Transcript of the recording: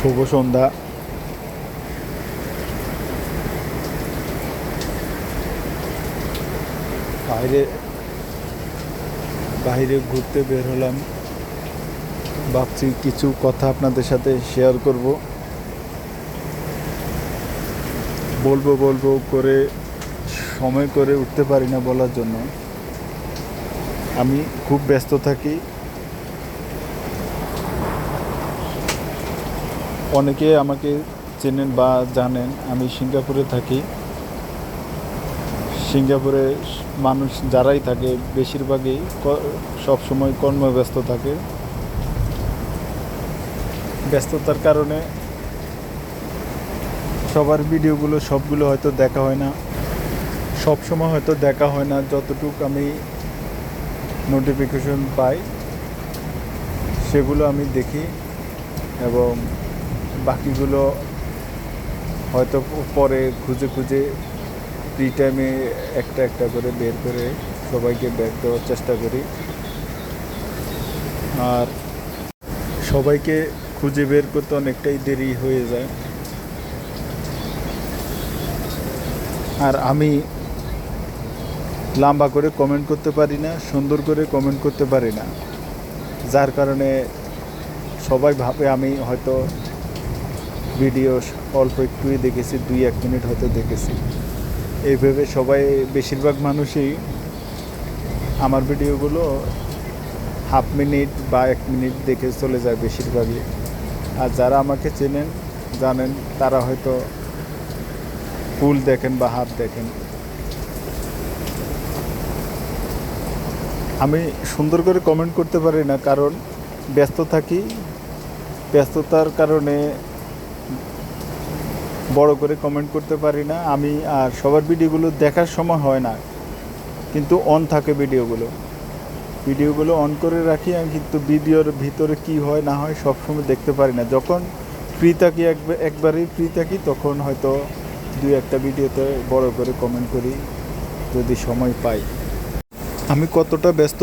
শুভ সন্ধ্যা। বাইরে বাইরে ঘুরতে বের হলাম। ভাবছি কিছু কথা আপনাদের সাথে শেয়ার করব। বলবো বলবো করে সময় করে উঠতে পারি না বলার জন্য। আমি খুব ব্যস্ত থাকি। অনেকে আমাকে চেনেন বা জানেন, আমি সিঙ্গাপুরে থাকি। সিঙ্গাপুরে মানুষ যারাই থাকে বেশিরভাগই সবসময় কর্মব্যস্ত থাকে। ব্যস্ততার কারণে সবার ভিডিওগুলো সবগুলো হয়তো দেখা হয় না, সব সময় হয়তো দেখা হয় না। যতটুকু আমি নোটিফিকেশন পাই সেগুলো আমি দেখি, এবং বাকিগুলো হয়তো পরে খুঁজে খুঁজে ফ্রি টাইমে একটা একটা করে বের করে সবাইকে ব্যাক দেওয়ার চেষ্টা করি। আর সবাইকে খুঁজে বের করতে অনেকটাই দেরি হয়ে যায়। আর আমি লম্বা করে কমেন্ট করতে পারি না, সুন্দর করে কমেন্ট করতে পারি না, যার কারণে সবাই ভাবে আমি হয়তো ভিডিও অল্প একটুই দেখেছি, 2-1 মিনিট হয়তো দেখেছি। এইভাবে সবাই, বেশিরভাগ মানুষই আমার ভিডিওগুলো হাফ মিনিট বা 1 মিনিট দেখে চলে যায় বেশিরভাগই। আর যারা আমাকে চেনেন জানেন তারা হয়তো ফুল দেখেন বা হাফ দেখেন। আমি সুন্দর করে কমেন্ট করতে পারি না, কারণ ব্যস্ত থাকি। ব্যস্ততার কারণে বড় করে কমেন্ট করতে পারি না আমি। আর সবার ভিডিওগুলো দেখার সময় হয় না, কিন্তু অন থাকে ভিডিওগুলো অন করে রাখি আমি, কিন্তু ভিডিওর ভিতরে কি হয় না হয় সবসময় দেখতে পারি না। যখন ফ্রি থাকি, একবারেই ফ্রি থাকি, তখন হয়তো 2-1টা ভিডিওতে বড় করে কমেন্ট করি যদি সময় পাই। আমি কতটা ব্যস্ত